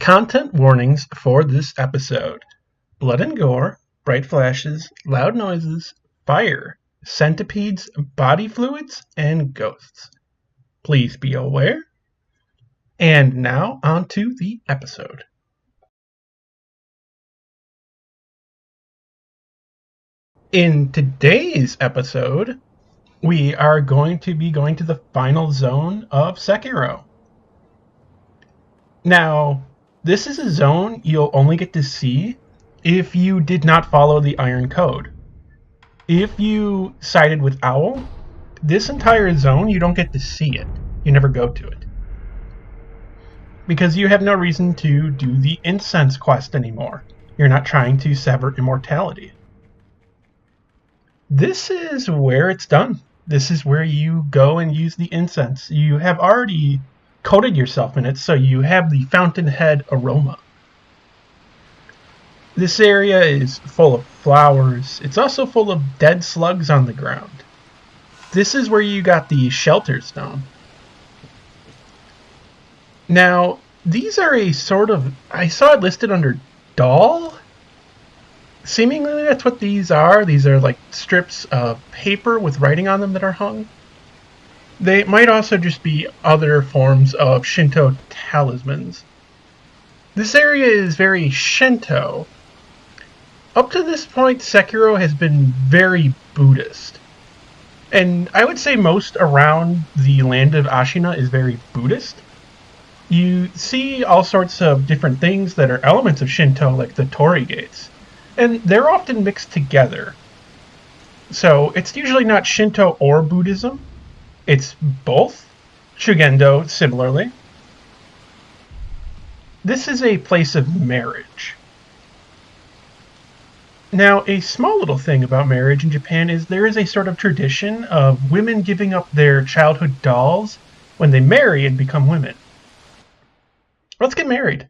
Content warnings for this episode: blood and gore, bright flashes, loud noises, fire, centipedes, body fluids, and ghosts. Please be aware. And now on to the episode. In today's episode, we are going to be going to the final zone of Sekiro. Now, this is a zone you'll only get to see if you did not follow the Iron Code. If you sided with Owl, this entire zone you don't get to see it. You never go to it. Because you have no reason to do the incense quest anymore. You're not trying to sever immortality. This is where it's done. This is where you go and use the incense. You have already coated yourself in it, so you have the Fountainhead aroma. This area is full of flowers. It's also full of dead slugs on the ground. This is where you got the shelter stone. Now, these are a sort of, I saw it listed under doll. Seemingly that's what these are. These are like strips of paper with writing on them that are hung. They might also just be other forms of Shinto talismans. This area is very Shinto. Up to this point, Sekiro has been very Buddhist. And I would say most around the land of Ashina is very Buddhist. You see all sorts of different things that are elements of Shinto, like the Torii gates. And they're often mixed together. So it's usually not Shinto or Buddhism. It's both. Shugendo, similarly. This is a place of marriage. Now, a small little thing about marriage in Japan is there is a sort of tradition of women giving up their childhood dolls when they marry and become women. Let's get married.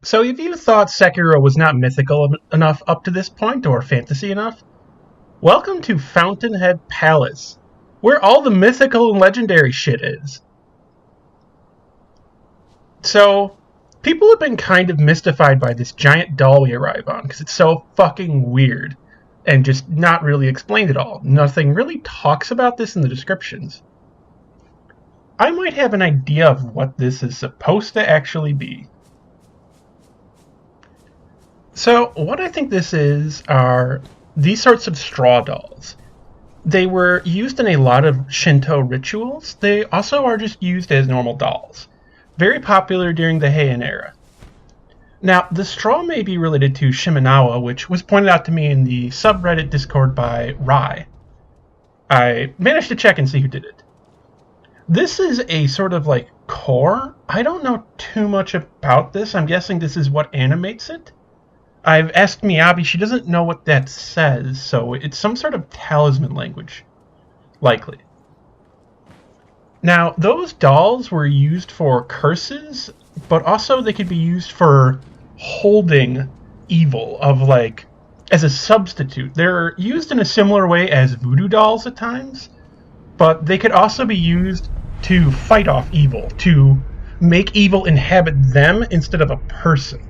So if you thought Sekiro was not mythical enough up to this point, or fantasy enough, welcome to Fountainhead Palace, where all the mythical and legendary shit is. So, people have been kind of mystified by this giant doll we arrive on, because it's so fucking weird, and just not really explained at all. Nothing really talks about this in the descriptions. I might have an idea of what this is supposed to actually be. So, what I think this is are these sorts of straw dolls. They were used in a lot of Shinto rituals. They also are just used as normal dolls. Very popular during the Heian era. Now, the straw may be related to Shimenawa, which was pointed out to me in the subreddit Discord by Rai. I managed to check and see who did it. This is a sort of like core. I don't know too much about this. I'm guessing this is what animates it. I've asked Miyabi, she doesn't know what that says, so it's some sort of talisman language. Likely. Now, those dolls were used for curses, but also they could be used for holding evil, as a substitute. They're used in a similar way as voodoo dolls at times, but they could also be used to fight off evil, to make evil inhabit them instead of a person.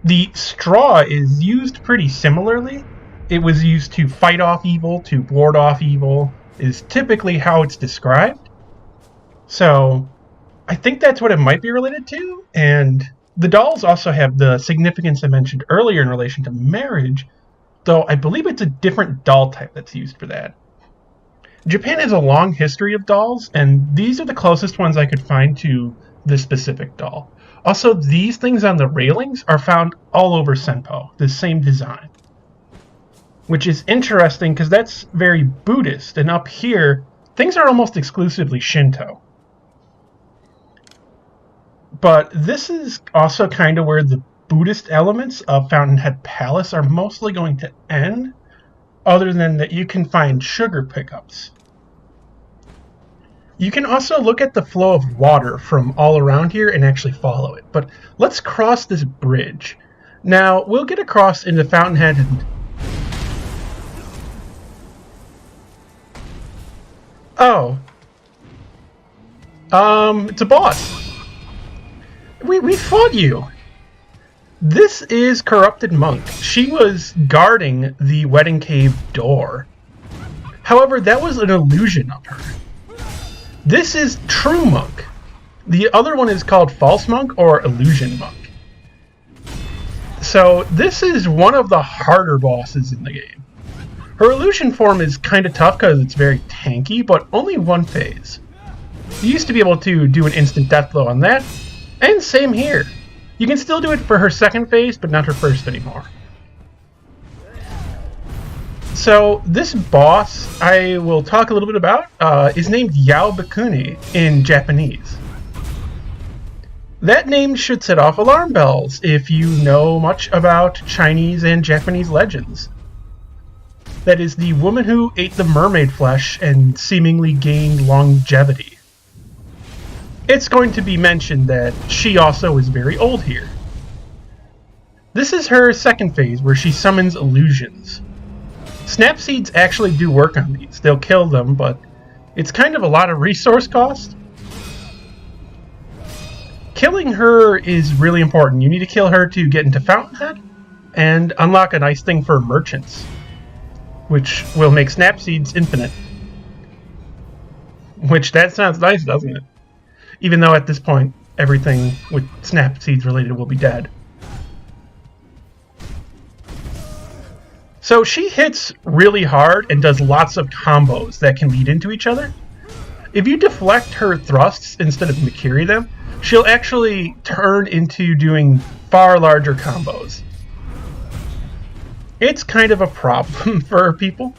The straw is used pretty similarly. It was used to fight off evil, to ward off evil, is typically how it's described. So, I think that's what it might be related to, and the dolls also have the significance I mentioned earlier in relation to marriage, though I believe it's a different doll type that's used for that. Japan has a long history of dolls, and these are the closest ones I could find to this specific doll. Also, these things on the railings are found all over Senpo, the same design. Which is interesting because that's very Buddhist, and up here, things are almost exclusively Shinto. But this is also kind of where the Buddhist elements of Fountainhead Palace are mostly going to end, other than that you can find sugar pickups. You can also look at the flow of water from all around here and actually follow it. But let's cross this bridge. Now, we'll get across into Fountainhead and... Oh. It's a boss. We fought you. This is Corrupted Monk. She was guarding the wedding cave door. However, that was an illusion of her. This is True Monk. The other one is called False Monk or Illusion Monk. So this is one of the harder bosses in the game. Her illusion form is kind of tough because it's very tanky, but only one phase. You used to be able to do an instant death blow on that, and same here. You can still do it for her second phase, but not her first anymore. So this boss I will talk a little bit about is named Yao Bikuni in Japanese. That name should set off alarm bells if you know much about Chinese and Japanese legends. That is the woman who ate the mermaid flesh and seemingly gained longevity. It's going to be mentioned that she also is very old here. This is her second phase where she summons illusions. Snap seeds actually do work on these. They'll kill them, but it's kind of a lot of resource cost. Killing her is really important. You need to kill her to get into Fountainhead and unlock a nice thing for merchants, which will make snap seeds infinite. Which, that sounds nice, doesn't it? Even though at this point, everything with snap seeds related will be dead. So she hits really hard and does lots of combos that can lead into each other. If you deflect her thrusts instead of Mikiri them, she'll actually turn into doing far larger combos. It's kind of a problem for people.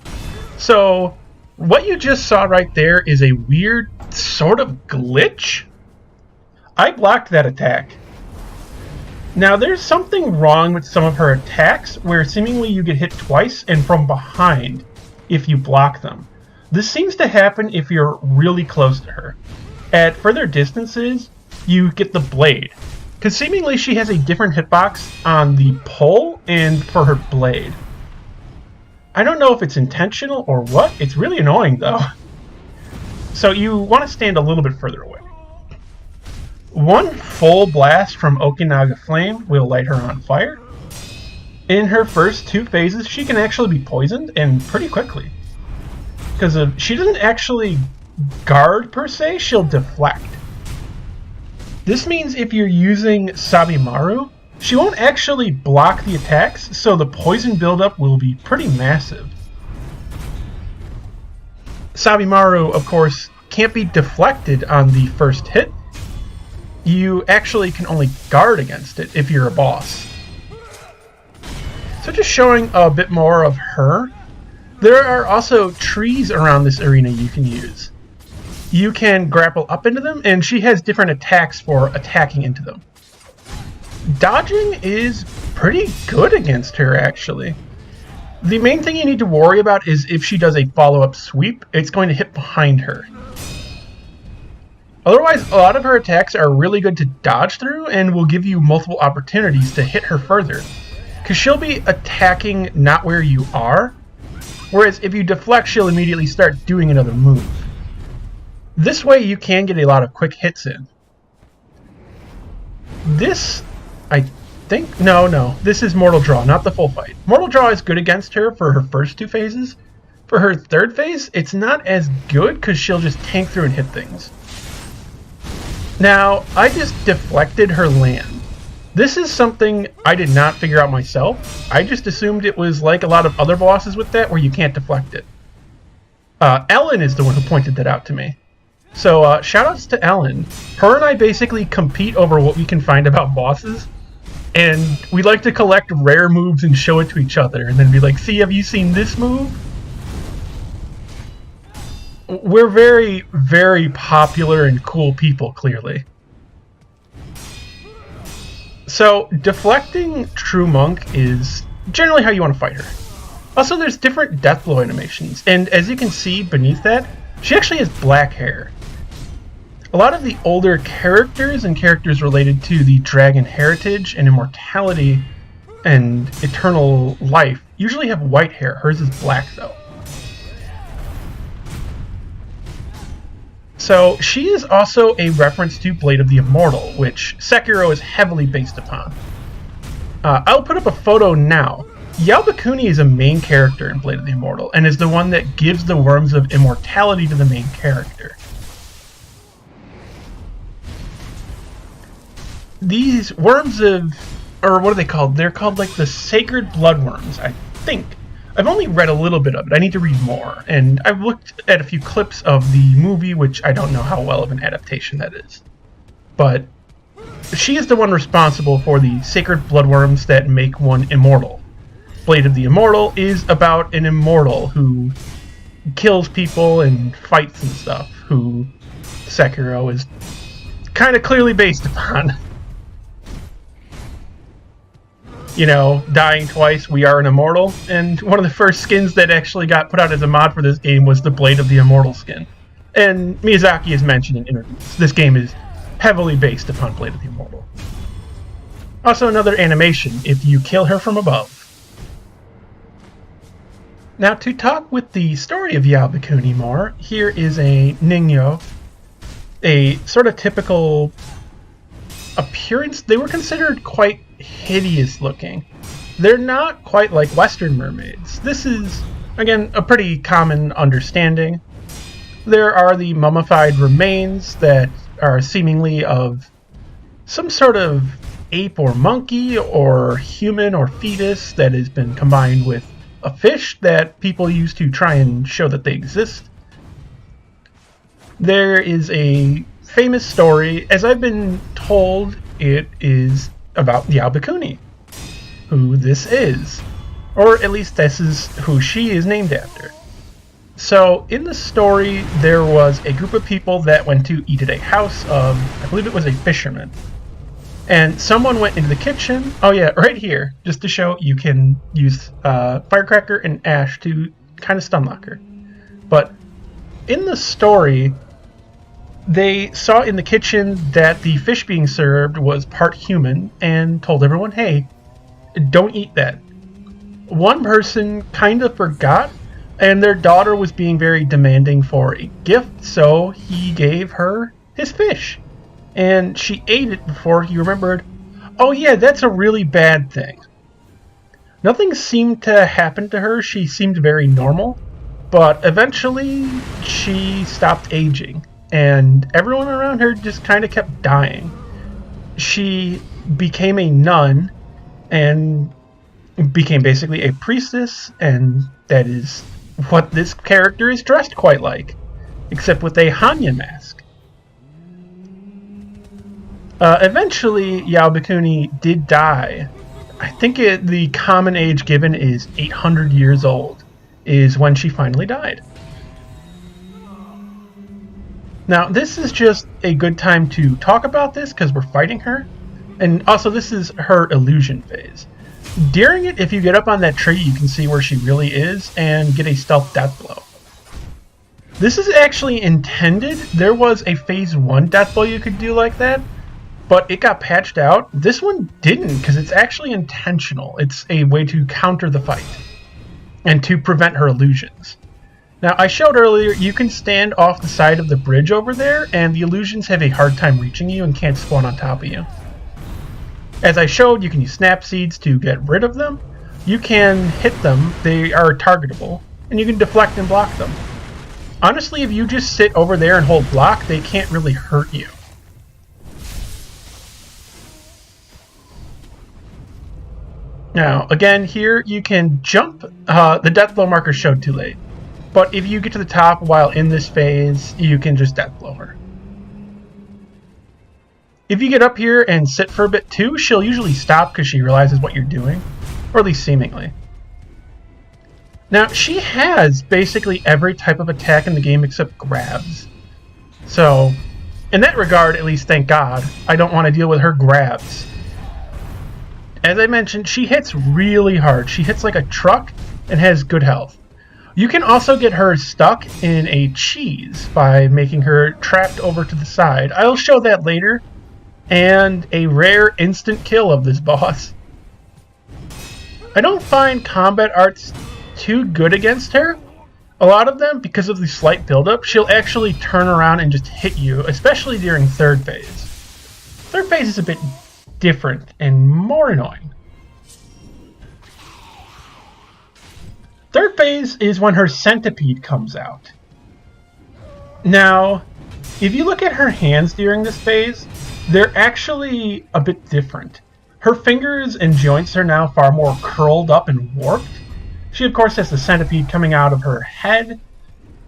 So what you just saw right there is a weird sort of glitch. I blocked that attack. Now there's something wrong with some of her attacks where seemingly you get hit twice and from behind if you block them. This seems to happen if you're really close to her. At further distances, you get the blade, because seemingly she has a different hitbox on the pull and for her blade. I don't know if it's intentional or what. It's really annoying though. So you want to stand a little bit further away. One full blast from Okinaga Flame will light her on fire. In her first two phases, she can actually be poisoned, and pretty quickly. Because she doesn't actually guard per se, she'll deflect. This means if you're using Sabimaru, she won't actually block the attacks, so the poison buildup will be pretty massive. Sabimaru, of course, can't be deflected on the first hit, you actually can only guard against it if you're a boss. So just showing a bit more of her, there are also trees around this arena you can use. You can grapple up into them, and she has different attacks for attacking into them. Dodging is pretty good against her, actually. The main thing you need to worry about is if she does a follow-up sweep, it's going to hit behind her. Otherwise, a lot of her attacks are really good to dodge through and will give you multiple opportunities to hit her further. Because she'll be attacking not where you are, whereas if you deflect, she'll immediately start doing another move. This way you can get a lot of quick hits in. This, I think, no, this is Mortal Draw, not the full fight. Mortal Draw is good against her for her first 2 phases. For her 3rd phase, it's not as good because she'll just tank through and hit things. Now, I just deflected her land. This is something I did not figure out myself. I just assumed it was like a lot of other bosses with that, where you can't deflect it. Ellen is the one who pointed that out to me. So, shoutouts to Ellen. Her and I basically compete over what we can find about bosses, and we like to collect rare moves and show it to each other, and then be like, see, have you seen this move? We're very, very popular and cool people, clearly. So, deflecting True Monk is generally how you want to fight her. Also, there's different death blow animations, and as you can see beneath that, she actually has black hair. A lot of the older characters and characters related to the dragon heritage and immortality and eternal life usually have white hair. Hers is black, though. So, she is also a reference to Blade of the Immortal, which Sekiro is heavily based upon. I'll put up a photo now. Yao Bikuni is a main character in Blade of the Immortal, and is the one that gives the Worms of Immortality to the main character. These worms of... or what are they called? They're called like the Sacred Bloodworms, I think. I've only read a little bit of it. I need to read more. And I've looked at a few clips of the movie, which I don't know how well of an adaptation that is. But she is the one responsible for the sacred bloodworms that make one immortal. Blade of the Immortal is about an immortal who kills people and fights and stuff, who Sekiro is kind of clearly based upon. You know, dying twice, we are an immortal, and one of the first skins that actually got put out as a mod for this game was the Blade of the Immortal skin. And Miyazaki has mentioned in interviews, this game is heavily based upon Blade of the Immortal. Also another animation, if you kill her from above. Now to talk with the story of Yao Bikuni more, here is a Ningyo, a sort of typical appearance. They were considered quite hideous looking. They're not quite like Western mermaids. This is, again, a pretty common understanding. There are the mummified remains that are seemingly of some sort of ape or monkey or human or fetus that has been combined with a fish that people use to try and show that they exist. There is a famous story, as I've been told, it is about Yao Bikuni, who this is. Or at least this is who she is named after. So, in the story, there was a group of people that went to eat at a house of, I believe it was a fisherman. And someone went into the kitchen, oh yeah, right here, just to show you can use firecracker and ash to kind of stun lock her. But in the story, they saw in the kitchen that the fish being served was part human and told everyone, hey, don't eat that. One person kind of forgot, and their daughter was being very demanding for a gift, so he gave her his fish. And she ate it before he remembered, oh yeah, that's a really bad thing. Nothing seemed to happen to her. She seemed very normal, but eventually she stopped aging. And everyone around her just kind of kept dying. She became a nun and became basically a priestess, and that is what this character is dressed quite like, except with a Hanya mask. Eventually, Yaobikuni did die. I think the common age given is 800 years old, is when she finally died. Now, this is just a good time to talk about this because we're fighting her. And also, this is her illusion phase. During it, if you get up on that tree, you can see where she really is and get a stealth death blow. This is actually intended. There was a phase 1 death blow you could do like that, but it got patched out. This one didn't because it's actually intentional. It's a way to counter the fight and to prevent her illusions. Now, I showed earlier, you can stand off the side of the bridge over there, and the illusions have a hard time reaching you and can't spawn on top of you. As I showed, you can use snap seeds to get rid of them. You can hit them, they are targetable, and you can deflect and block them. Honestly, if you just sit over there and hold block, they can't really hurt you. Now, again, here you can jump. The death blow marker showed too late. But if you get to the top while in this phase, you can just death blow her. If you get up here and sit for a bit too, she'll usually stop because she realizes what you're doing. Or at least seemingly. Now, she has basically every type of attack in the game except grabs. So, in that regard, at least thank God, I don't want to deal with her grabs. As I mentioned, she hits really hard. She hits like a truck and has good health. You can also get her stuck in a cheese by making her trapped over to the side. I'll show that later. And a rare instant kill of this boss. I don't find combat arts too good against her. A lot of them, because of the slight buildup, she'll actually turn around and just hit you, especially during third phase. Third phase is a bit different and more annoying. Third phase is when her Centipede comes out. Now, if you look at her hands during this phase, they're actually a bit different. Her fingers and joints are now far more curled up and warped. She, of course, has the Centipede coming out of her head.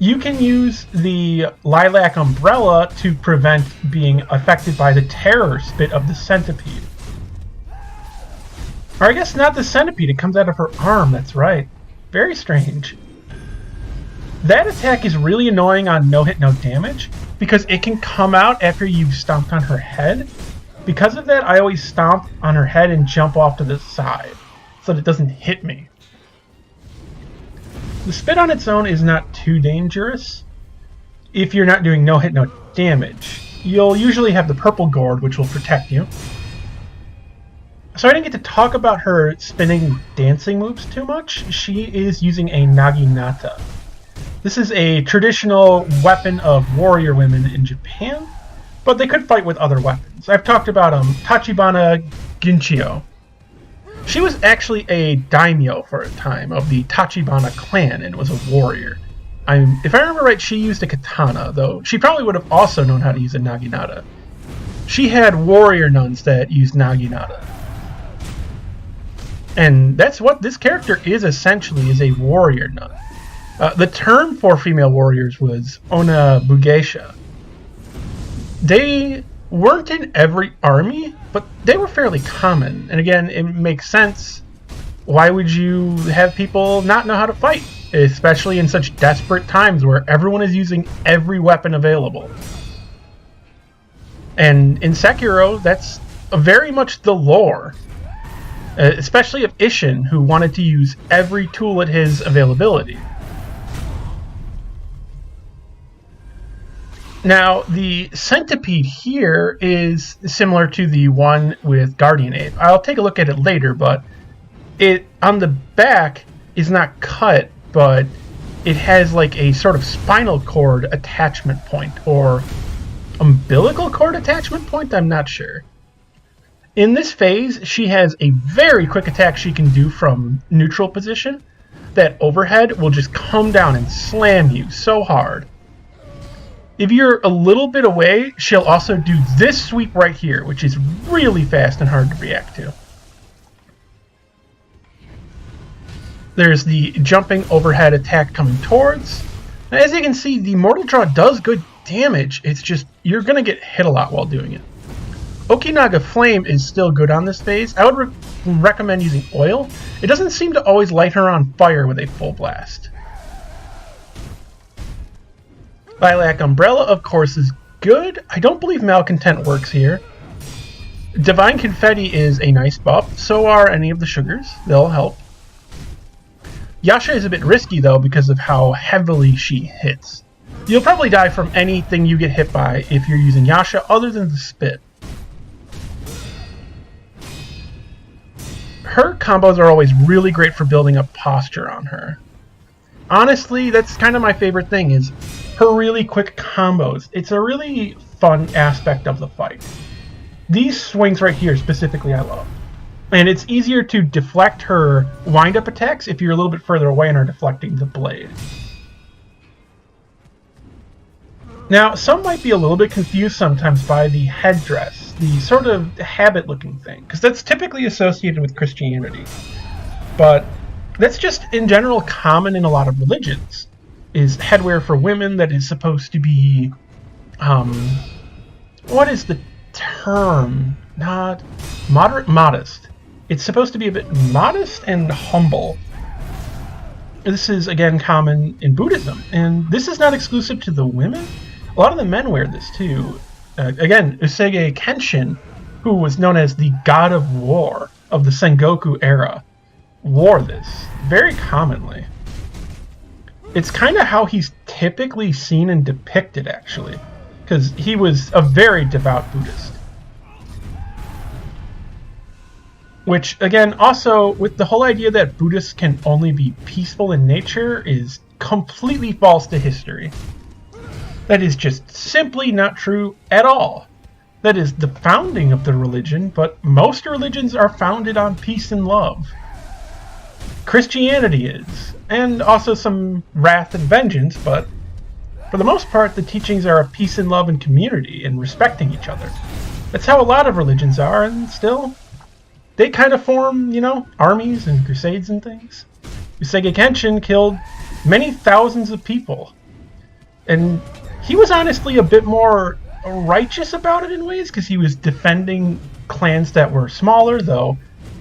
You can use the lilac umbrella to prevent being affected by the terror spit of the Centipede. Or I guess not the Centipede, it comes out of her arm, that's right. Very strange. That attack is really annoying on no hit, no damage, because it can come out after you've stomped on her head. Because of that, I always stomp on her head and jump off to the side, so that it doesn't hit me. The spit on its own is not too dangerous if you're not doing no hit, no damage. You'll usually have the purple gourd, which will protect you. So I didn't get to talk about her spinning dancing moves too much. She is using a naginata. This is a traditional weapon of warrior women in Japan, but they could fight with other weapons. I've talked about Tachibana Ginchio. She was actually a daimyo for a time of the Tachibana clan and was a warrior. If I remember right, she used a katana, though she probably would have also known how to use a naginata. She had warrior nuns that used naginata. And that's what this character is essentially, is a warrior nun. The term for female warriors was onabugeisha. They weren't in every army, but they were fairly common. And again, it makes sense. Why would you have people not know how to fight? Especially in such desperate times where everyone is using every weapon available. And in Sekiro, that's very much the lore. Especially of Ishin, who wanted to use every tool at his availability. Now, the Centipede here is similar to the one with Guardian Ape. I'll take a look at it later, but it on the back is not cut, but it has like a sort of spinal cord attachment point, or umbilical cord attachment point, I'm not sure. In this phase, she has a very quick attack she can do from neutral position. That overhead will just come down and slam you so hard. If you're a little bit away, she'll also do this sweep right here, which is really fast and hard to react to. There's the jumping overhead attack coming towards. Now, as you can see, the Mortal Draw does good damage. It's just, you're going to get hit a lot while doing it. Okinaga Flame is still good on this phase. I would recommend using oil. It doesn't seem to always light her on fire with a full blast. Lilac Umbrella, of course, is good. I don't believe Malcontent works here. Divine Confetti is a nice buff. So are any of the sugars. They'll help. Yasha is a bit risky, though, because of how heavily she hits. You'll probably die from anything you get hit by if you're using Yasha, other than the spit. Her combos are always really great for building up posture on her. Honestly, that's kind of my favorite thing, is her really quick combos. It's a really fun aspect of the fight. These swings right here specifically I love. And it's easier to deflect her wind-up attacks if you're a little bit further away and are deflecting the blade. Now, some might be a little bit confused sometimes by the headdress, the sort of habit-looking thing, because that's typically associated with Christianity. But that's just, in general, common in a lot of religions, is headwear for women that is supposed to be, what is the term? Not moderate, modest. It's supposed to be a bit modest and humble. This is, again, common in Buddhism, and this is not exclusive to the women. A lot of the men wear this, too. Again, Usege Kenshin, who was known as the God of War of the Sengoku era, wore this very commonly. It's kind of how he's typically seen and depicted, actually, because he was a very devout Buddhist. Which, again, also, with the whole idea that Buddhists can only be peaceful in nature is completely false to history. That is just simply not true at all. That is the founding of the religion, but most religions are founded on peace and love. Christianity is, and also some wrath and vengeance, but for the most part, the teachings are of peace and love and community and respecting each other. That's how a lot of religions are, and still, they kind of form, you know, armies and crusades and things. Usege Kenshin killed many thousands of people. And he was honestly a bit more righteous about it in ways, because he was defending clans that were smaller, though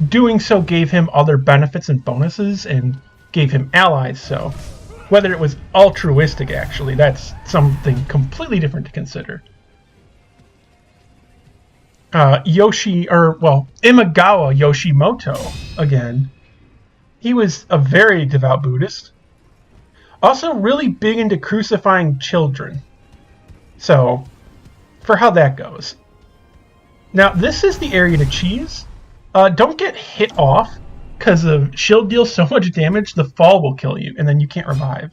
doing so gave him other benefits and bonuses and gave him allies, so whether it was altruistic, actually, that's something completely different to consider. Imagawa Yoshimoto, again, he was a very devout Buddhist. Also really big into crucifying children. So, for how that goes. Now, this is the area to cheese. Don't get hit off, because the shield deals so much damage, the fall will kill you, and then you can't revive.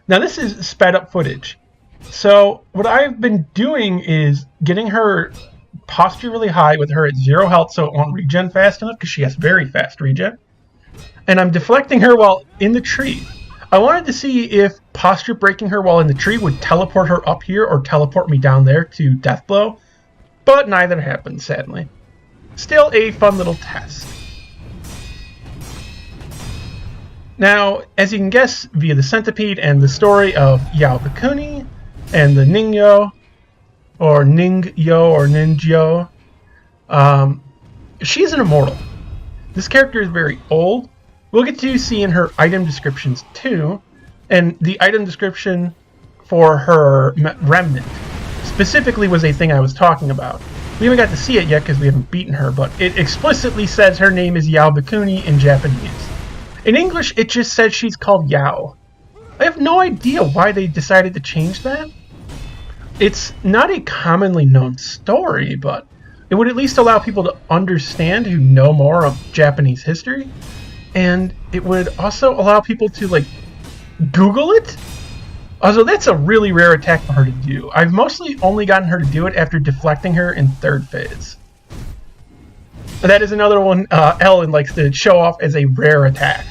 Now, this is sped up footage. So, what I've been doing is getting her posture really high with her at 0 health so it won't regen fast enough, because she has very fast regen. And I'm deflecting her while in the tree. I wanted to see if posture breaking her while in the tree would teleport her up here or teleport me down there to Deathblow, but neither happened, sadly. Still a fun little test. Now, as you can guess via the Centipede and the story of Yao Bikuni and the Ningyo, or Ningyo or Ninjo, she's an immortal. This character is very old. We'll get to see in her item descriptions too, and the item description for her remnant specifically was a thing I was talking about. We haven't got to see it yet because we haven't beaten her, but it explicitly says her name is Yao Bikuni in Japanese. In English, it just says she's called Yao. I have no idea why they decided to change that. It's not a commonly known story, but it would at least allow people to understand who know more of Japanese history, and it would also allow people to, like, Google it. Also, that's a really rare attack for her to do. I've mostly only gotten her to do it after deflecting her in 3rd phase. That is another one Ellen likes to show off as a rare attack.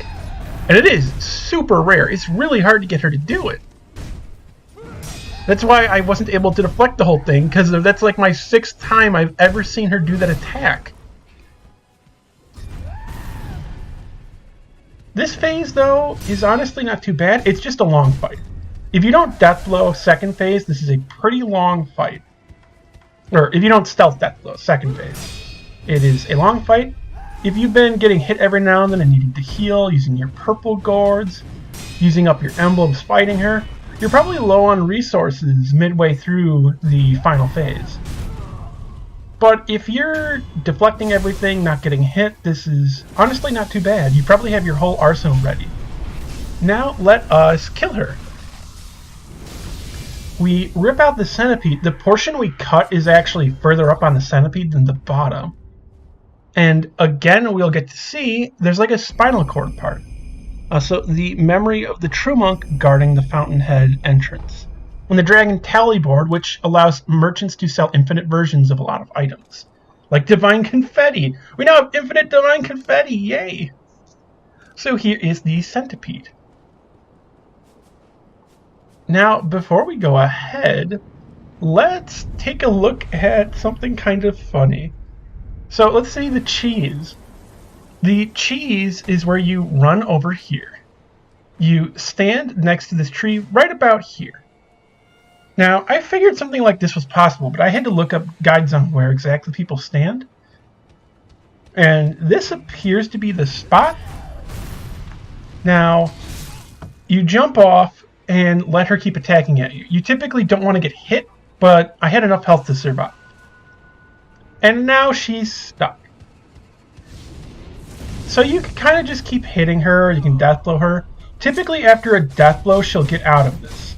And it is super rare. It's really hard to get her to do it. That's why I wasn't able to deflect the whole thing, because that's like my 6th time I've ever seen her do that attack. This phase, though, is honestly not too bad. It's just a long fight. If you don't deathblow 2nd phase, this is a pretty long fight. Or if you don't stealth death blow, second phase. It is a long fight. If you've been getting hit every now and then and needing to heal using your purple gourds, using up your emblems fighting her, you're probably low on resources midway through the final phase. But if you're deflecting everything, not getting hit, this is honestly not too bad. You probably have your whole arsenal ready. Now let us kill her. We rip out the centipede. The portion we cut is actually further up on the centipede than the bottom. And again, we'll get to see there's like a spinal cord part. So the memory of the true monk guarding the Fountainhead entrance. And the dragon tally board, which allows merchants to sell infinite versions of a lot of items. Like divine confetti. We now have infinite divine confetti, yay! So here is the centipede. Now, before we go ahead, let's take a look at something kind of funny. So let's say the cheese. The cheese is where you run over here. You stand next to this tree right about here. Now, I figured something like this was possible, but I had to look up guides on where exactly people stand. And this appears to be the spot. Now, you jump off and let her keep attacking at you. You typically don't want to get hit, but I had enough health to survive. And now she's stuck. So you can kind of just keep hitting her, or you can death blow her. Typically after a death blow, she'll get out of this.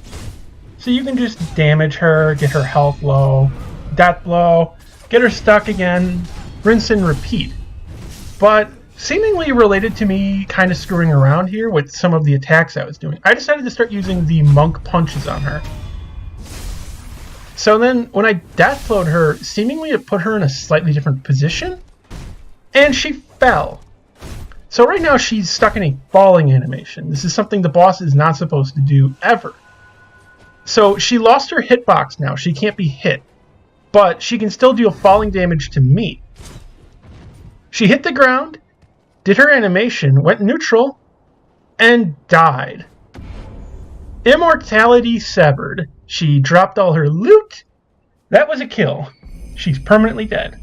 So you can just damage her, get her health low, death blow, get her stuck again, rinse and repeat. But seemingly related to me kind of screwing around here with some of the attacks I was doing, I decided to start using the monk punches on her. So then when I death blowed her, seemingly it put her in a slightly different position, and she fell. So right now she's stuck in a falling animation. This is something the boss is not supposed to do ever. So she lost her hitbox now. She can't be hit. But she can still deal falling damage to me. She hit the ground, did her animation, went neutral, and died. Immortality severed. She dropped all her loot. That was a kill. She's permanently dead.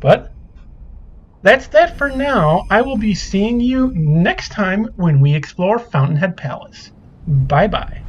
But that's that for now. I will be seeing you next time when we explore Fountainhead Palace. Bye-bye.